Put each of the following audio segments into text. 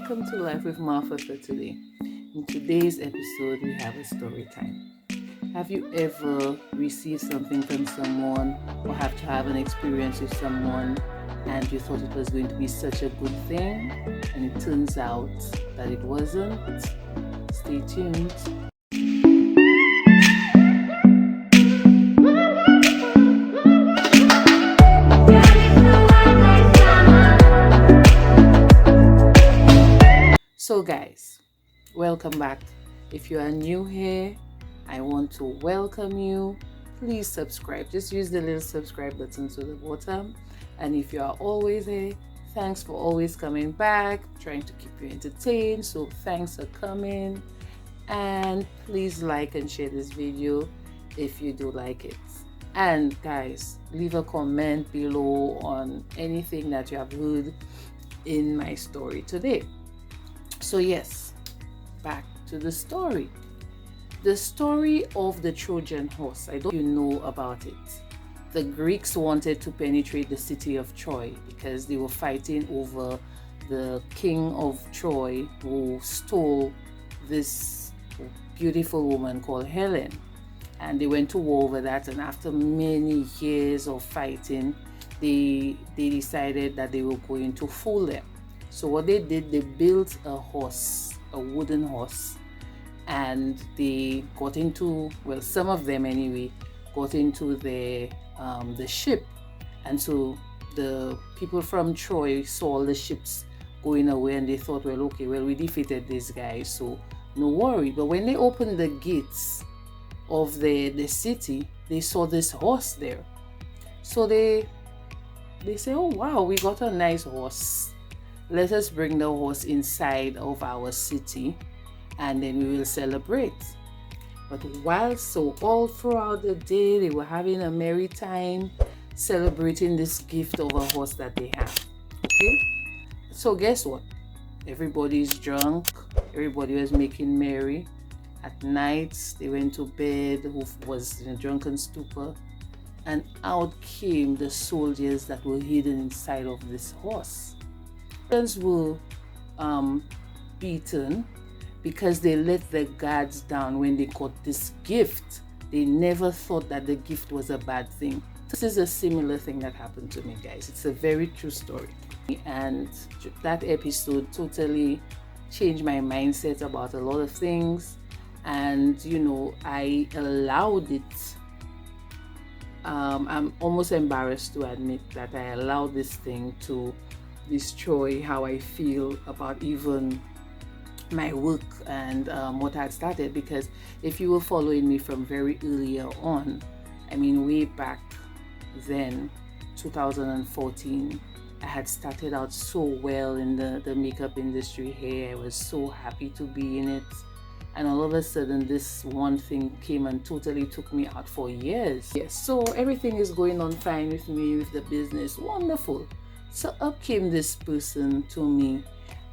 welcome to Life with Martha for today. In today's episode, we have a story time. Have you ever received something from someone or have to have an experience with someone and you thought it was going to be such a good thing and it turns out that it wasn't? Stay tuned. So guys, welcome back. If you are new here, I want to welcome you. Please subscribe. Just use the little subscribe button to the bottom. And if you are always here, thanks for always coming back, trying to keep you entertained. So thanks for coming. And please like and share this video if you do like it. And guys, leave a comment below on anything that you have heard in my story today. So yes, back to the story. The story of the Trojan horse. I don't know if you know about it. The Greeks wanted to penetrate the city of Troy because they were fighting over the king of Troy who stole this beautiful woman called Helen. And they went to war over that, and after many years of fighting, they decided that they were going to fool them. So what they did, they built a horse, a wooden horse, and they got into, well, some of them anyway, got into the ship. And so the people from Troy saw the ships going away and they thought, well, okay, well, we defeated these guys, so no worry. But when they opened the gates of the city, they saw this horse there. So they say, oh wow, we got a nice horse. Let us bring the horse inside of our city and then we will celebrate. But all throughout the day, they were having a merry time celebrating this gift of a horse that they have. Okay? So guess what? Everybody's drunk. Everybody was making merry. At night, they went to bed, who was in a drunken stupor. And out came the soldiers that were hidden inside of this horse. Were beaten because they let the guards down when they got this gift. They never thought that the gift was a bad thing. This is a similar thing that happened to me, guys. It's a very true story. And that episode totally changed my mindset about a lot of things. And, I allowed it. I'm almost embarrassed to admit that I allowed this thing to destroy how I feel about even my work and what I had started. Because if you were following me from very earlier on, way back then, 2014, I had started out so well in the makeup industry here. I was so happy to be in it. And all of a sudden, this one thing came and totally took me out for years. Yes, so everything is going on fine with me, with the business. Wonderful. So up came this person to me,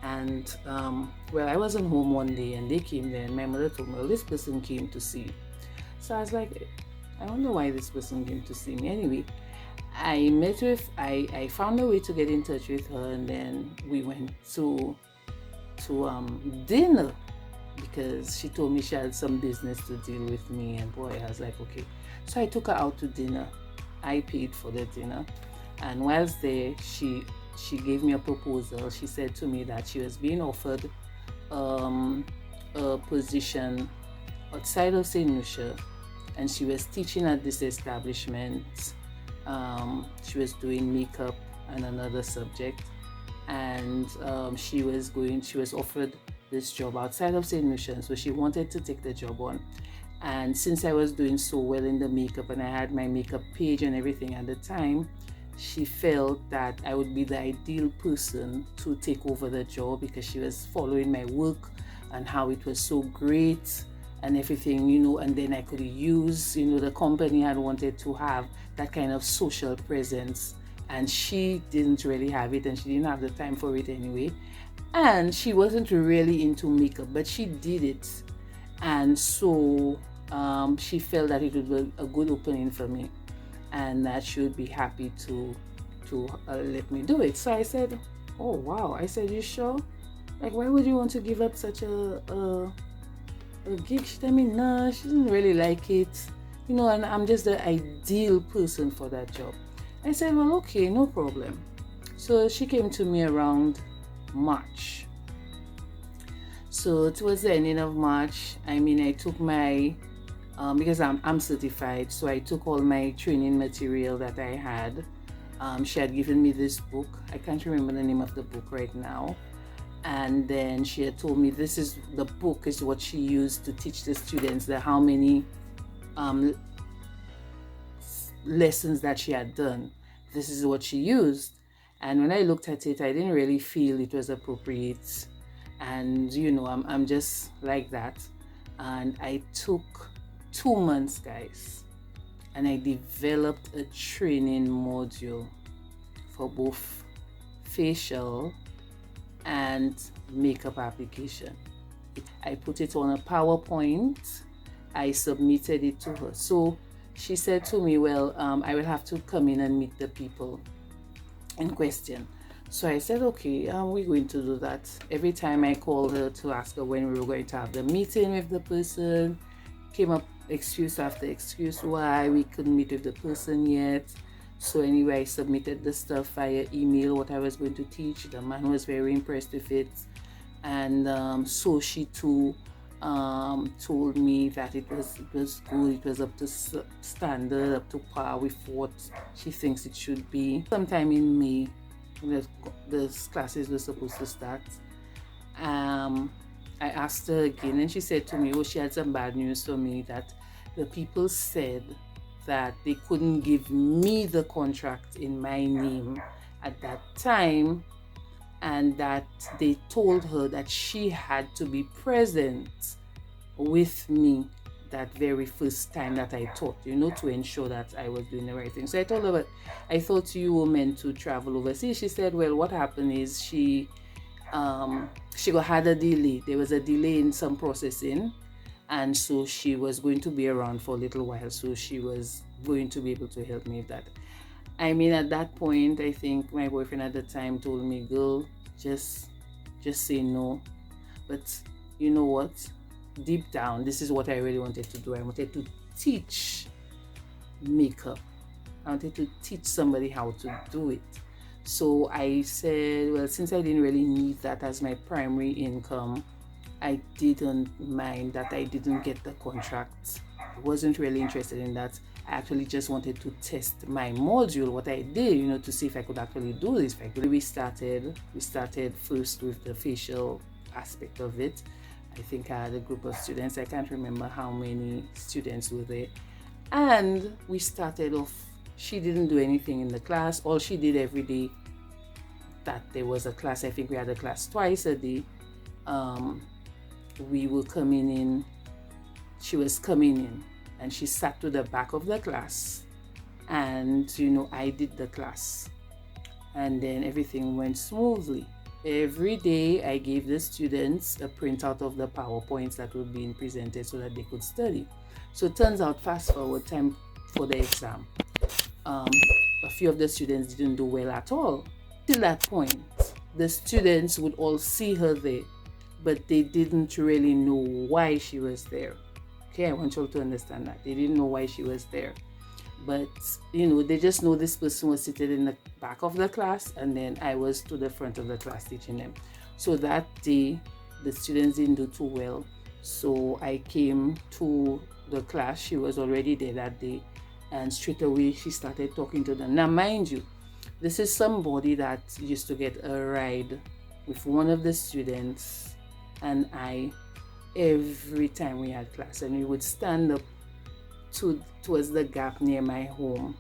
and I wasn't home one day and they came there and my mother told me, well, this person came to see you. So I was like, I don't know why this person came to see me. Anyway, I found a way to get in touch with her, and then we went to dinner because she told me she had some business to deal with me, and boy, I was like, okay. So I took her out to dinner. I paid for the dinner. And whilst there, she gave me a proposal. She said to me that she was being offered a position outside of St. Lucia, and she was teaching at this establishment. She was doing makeup and another subject, and she was offered this job outside of St. Lucia, so she wanted to take the job on. And since I was doing so well in the makeup and I had my makeup page and everything at the time, she felt that I would be the ideal person to take over the job because she was following my work and how it was so great and everything, and then I could use, the company had wanted to have that kind of social presence, and she didn't really have it, and she didn't have the time for it anyway. And she wasn't really into makeup, but she did it. And so she felt that it would be a good opening for me and that she would be happy to let me do it. So I said, oh wow. I said, you sure? Like, why would you want to give up such a gig? She told me, nah, she didn't really like it. You know, and I'm just the ideal person for that job. I said, well, okay, no problem. So she came to me around March. So towards the ending of March, I took my, because I'm certified, so I took all my training material that I had. She had given me this book. I can't remember the name of the book right now. And then she had told me the book is what she used to teach the students the how many lessons that she had done. This is what she used. And when I looked at it, I didn't really feel it was appropriate. And I'm just like that. And I took 2 months, guys, and I developed a training module for both facial and makeup application. I put it on a PowerPoint. I submitted it to her. So she said to me, well, I will have to come in and meet the people in question. So I said, okay, we're going to do that. Every time I called her to ask her when we were going to have the meeting with the person, came up excuse after excuse why we couldn't meet with the person yet. So anyway, I submitted the stuff via email, what I was going to teach. The man was very impressed with it. And so she too told me that it was good, it was up to standard, up to par with what she thinks it should be. Sometime in May, the classes were supposed to start. I asked her again, and she said to me, oh, she had some bad news for me, that the people said that they couldn't give me the contract in my name at that time, and that they told her that she had to be present with me that very first time that I taught, to ensure that I was doing the right thing. So I told her, but I thought you were meant to travel overseas. She said, well, what happened is she had a delay. There was a delay in some processing, and so she was going to be around for a little while, so she was going to be able to help me with that. At that point, I think my boyfriend at the time told me, girl, just say no. But you know what? Deep down, this is what I really wanted to do. I wanted to teach makeup. I wanted to teach somebody how to do it. So I said, well, since I didn't really need that as my primary income, I didn't mind that I didn't get the contract. I wasn't really interested in that. I actually just wanted to test my module, what I did, to see if I could actually do this. We started first with the facial aspect of it. I think I had a group of students. I can't remember how many students were there. And we started off, she didn't do anything in the class. All she did every day that there was a class, I think we had a class twice a day. We were coming in, she was coming in, and she sat to the back of the class, and I did the class, and then everything went smoothly. Every day I gave the students a printout of the PowerPoints that were being presented so that they could study. So it turns out, fast forward time for the exam, a few of the students didn't do well at all. Till that point, the students would all see her there, but they didn't really know why she was there. Okay, I want you all to understand that. They didn't know why she was there. But, they just know this person was seated in the back of the class, and then I was to the front of the class teaching them. So that day, the students didn't do too well. So I came to the class. She was already there that day. And straight away, she started talking to them. Now, mind you, this is somebody that used to get a ride with one of the students and I every time we had class, and we would stand up towards the gap near my home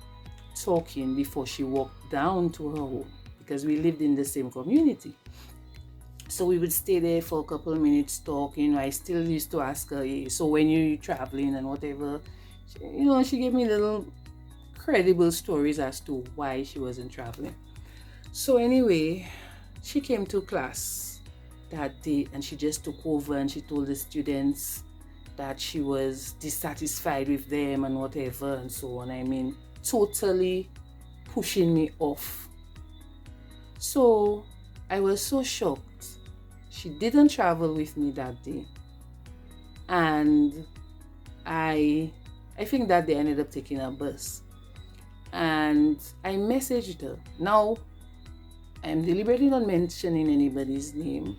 talking before she walked down to her home, because we lived in the same community. So we would stay there for a couple of minutes talking. I still used to ask her, hey, so when you're traveling and whatever, she gave me little credible stories as to why she wasn't traveling. So anyway, she came to class that day and she just took over, and she told the students that she was dissatisfied with them and whatever and so on. Totally pushing me off. So I was so shocked. She didn't travel with me that day. And I think that day I ended up taking a bus. And I messaged her. Now, I'm deliberately not mentioning anybody's name.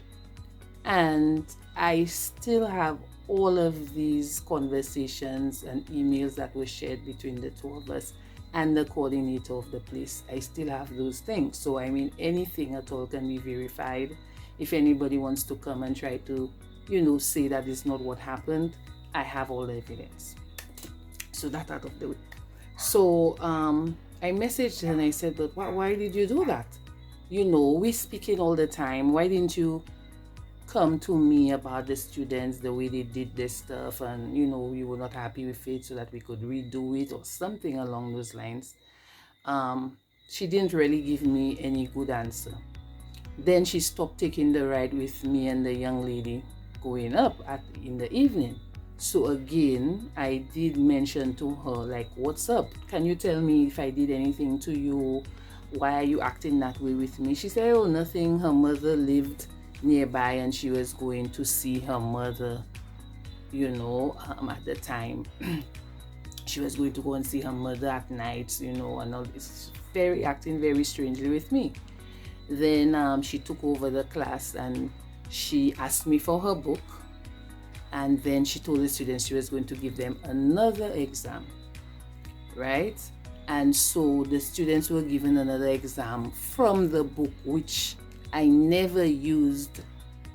And I still have all of these conversations and emails that were shared between the two of us and the coordinator of the place. I still have those things. So, I mean, anything at all can be verified. If anybody wants to come and try to, say that it's not what happened, I have all the evidence. So that out of the way. So I messaged her and I said, but why did you do that? We speaking all the time. Why didn't you come to me about the students, the way they did this stuff, and we were not happy with it, so that we could redo it or something along those lines? She didn't really give me any good answer. Then she stopped taking the ride with me and the young lady going up in the evening. So again, I did mention to her, like, what's up? Can you tell me if I did anything to you? Why are you acting that way with me? She said, oh, nothing. Her mother lived nearby and she was going to see her mother, at the time. She was going to go and see her mother at night, and all this. Acting very strangely with me. Then she took over the class and she asked me for her book. And then she told the students she was going to give them another exam, right? And so the students were given another exam from the book, which I never used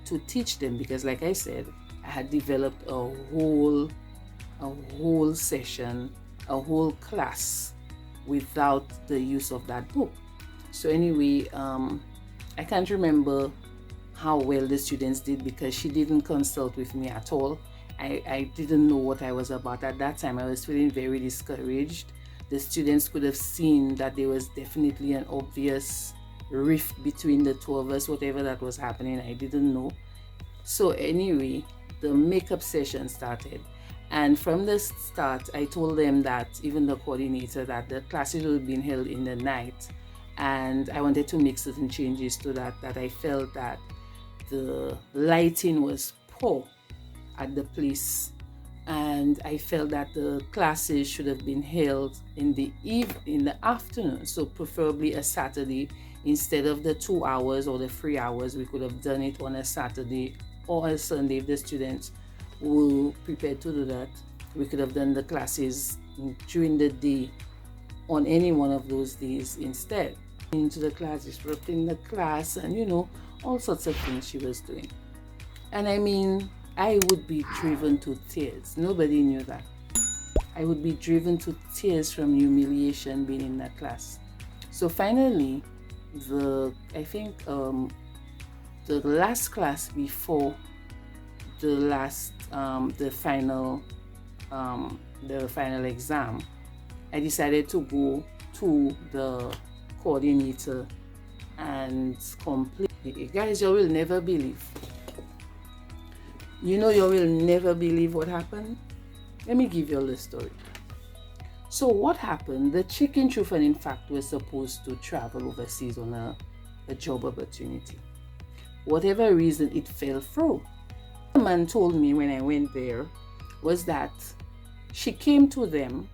to teach them because, like I said, I had developed a whole session, a whole class without the use of that book. So anyway, I can't remember how well the students did because she didn't consult with me at all. I didn't know what I was about at that time. I was feeling very discouraged. The students could have seen that there was definitely an obvious rift between the two of us. Whatever that was happening, I didn't know. So anyway, the makeup session started. And from the start, I told them that, even the coordinator, that the classes were being held in the night. And I wanted to make certain changes to that I felt that the lighting was poor at the place, and I felt that the classes should have been held in the afternoon, so preferably a Saturday instead of the 2 hours or the 3 hours. We could have done it on a Saturday or a Sunday if the students were prepared to do that. We could have done the classes during the day on any one of those days instead. Into the class, disrupting the class, and all sorts of things she was doing. And I mean, I would be driven to tears. Nobody knew that. I would be driven to tears from humiliation being in that class. So finally, the last class before the final exam, I decided to go to the coordinator and complain. Guys, you will never believe. You will never believe what happened. Let me give you a little story. So what happened? The chicken trojan, in fact, was supposed to travel overseas on a job opportunity. Whatever reason, it fell through. The man told me when I went there was that she came to them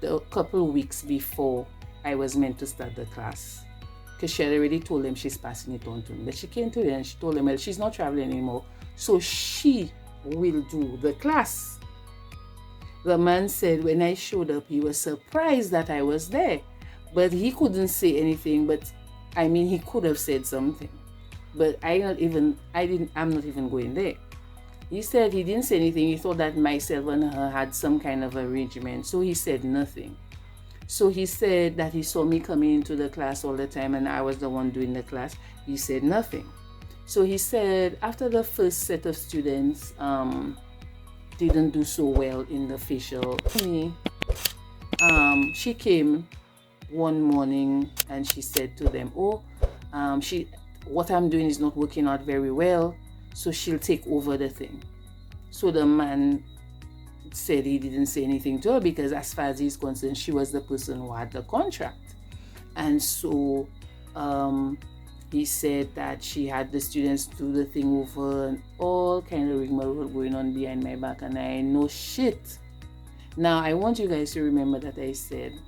a couple of weeks before I was meant to start the class, because she had already told them she's passing it on to me. But she came to them and she told them, well, she's not traveling anymore, so she will do the class. The man said when I showed up, he was surprised that I was there, but he couldn't say anything. But I mean, he could have said something, but I'm not even going there. He said he didn't say anything. He thought that myself and her had some kind of arrangement, so he said nothing. So he said that he saw me coming into the class all the time and I was the one doing the class. He said nothing. So he said after the first set of students didn't do so well in the facial, she came one morning and she said to them, what I'm doing is not working out very well, so she'll take over the thing. So the man said he didn't say anything to her because as far as he's concerned, she was the person who had the contract. And so He said that she had the students do the thing over and all kind of rigmarole going on behind my back, and I know shit. Now, I want you guys to remember that I said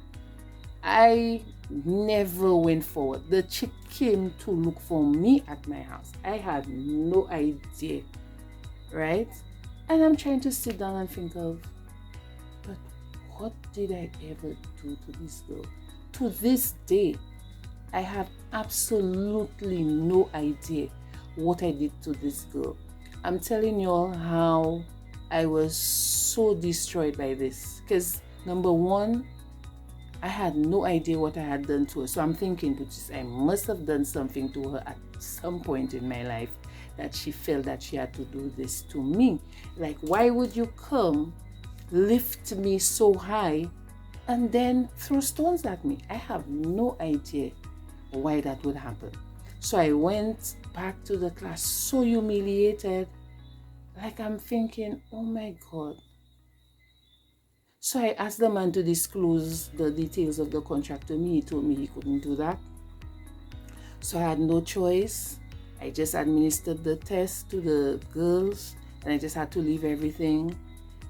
I never went forward. The chick came to look for me at my house. I had no idea, right? And I'm trying to sit down and think of, but what did I ever do to this girl? To this day, I have absolutely no idea what I did to this girl. I'm telling you all how I was so destroyed by this. Because number one, I had no idea what I had done to her. So I'm thinking, I must have done something to her at some point in my life that she felt that she had to do this to me. Like, why would you come, lift me so high, and then throw stones at me? I have no idea why that would happen. So I went back to the class so humiliated. Like, I'm thinking, oh my God. So I asked the man to disclose the details of the contract to me. He told me he couldn't do that. So I had no choice. I just administered the test to the girls, and I just had to leave everything.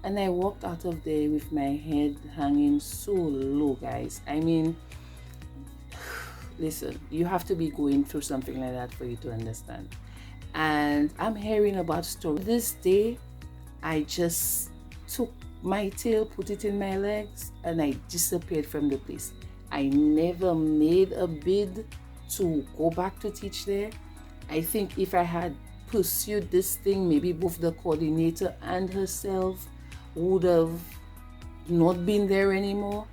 And I walked out of there with my head hanging so low, guys. I mean, listen, you have to be going through something like that for you to understand. And I'm hearing about stories. This day, I just took my tail, put it in my legs, and I disappeared from the place. I never made a bid to go back to teach there. I think if I had pursued this thing, maybe both the coordinator and herself would have not been there anymore.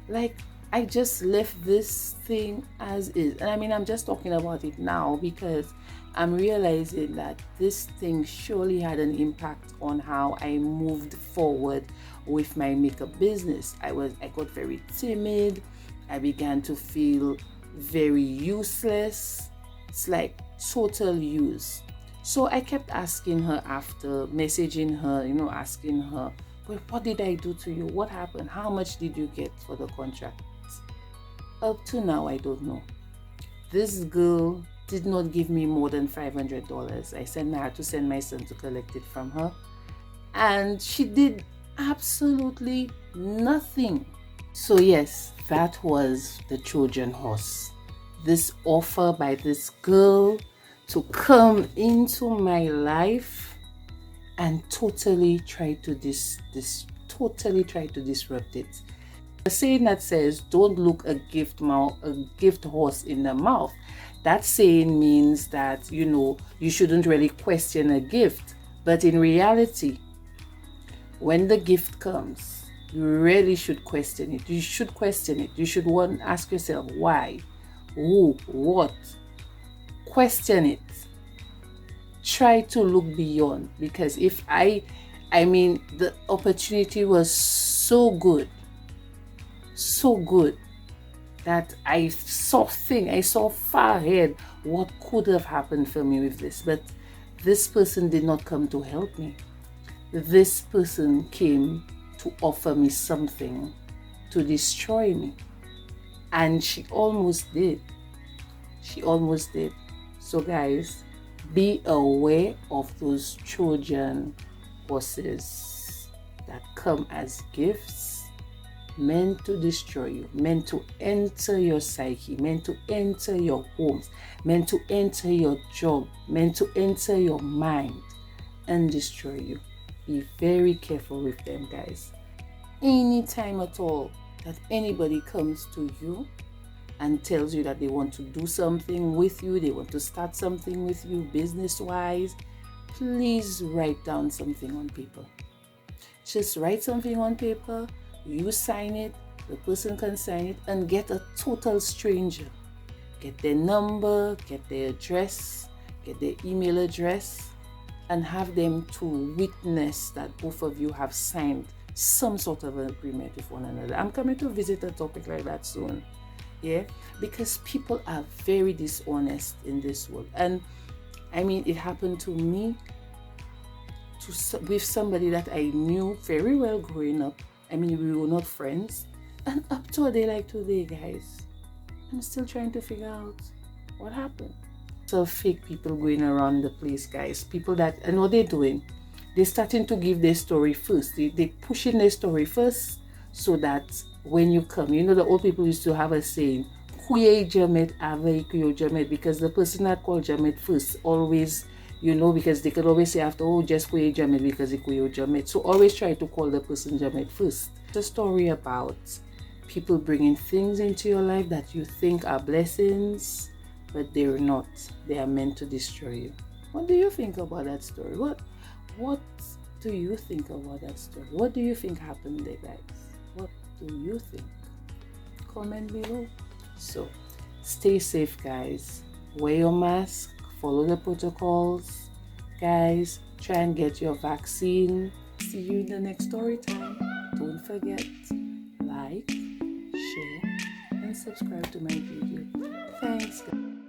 Like, I just left this thing as is. And I mean, I'm just talking about it now because I'm realizing that this thing surely had an impact on how I moved forward with my makeup business. I got very timid. I began to feel very useless. It's like total use. So I kept asking her after, messaging her, asking her, but what did I do to you? What happened? How much did you get for the contract? Up to now, I don't know. This girl did not give me more than $500. I had to send my son to collect it from her. And she did absolutely nothing. So yes, that was the Trojan horse. This offer by this girl to come into my life and totally try to disrupt it. The saying that says, "Don't look a gift horse in the mouth." That saying means that, you shouldn't really question a gift. But in reality, when the gift comes, you really should question it. You should question it. You should ask yourself, why? Who? What? Question it. Try to look beyond. Because the opportunity was so good that I saw far ahead what could have happened for me with this. But this person did not come to help me. This person came to offer me something to destroy me. And she almost did. So guys, be aware of those Trojan horses that come as gifts, meant to destroy you, meant to enter your psyche, meant to enter your homes, meant to enter your job, meant to enter your mind and destroy you. Be very careful with them, guys. Anytime at all that anybody comes to you and tells you that they want to do something with you, they want to start something with you business-wise, please write down something on paper. Just write something on paper, you sign it, the person can sign it, and get a total stranger. Get their number, get their address, get their email address, and have them to witness that both of you have signed some sort of an agreement with one another. I'm coming to visit a topic like that soon. Yeah, because people are very dishonest in this world. And I mean, it happened to me with somebody that I knew very well growing up. I mean, we were not friends. And up to a day like today, guys, I'm still trying to figure out what happened. lot of fake people going around the place, guys. People that, and what they're doing, they're starting to give their story first. They pushing their story first, so that when you come, you know, the old people used to have a saying, "Kuye jamet ave kuyo jamet," because the person that called jamet first always, you know, because they could always say after, "Oh, just kuye jamet because he kuyo jamet." So always try to call the person jamet first. It's a story about people bringing things into your life that you think are blessings, but they're not. They are meant to destroy you. What do you think about that story? What do you think about that story? What do you think happened there, guys? What do you think? Comment below. So stay safe, guys. Wear your mask, follow the protocols, guys. Try and get your vaccine. See you in the next story time. Don't forget, like, share, and subscribe to my video. Thanks, guys.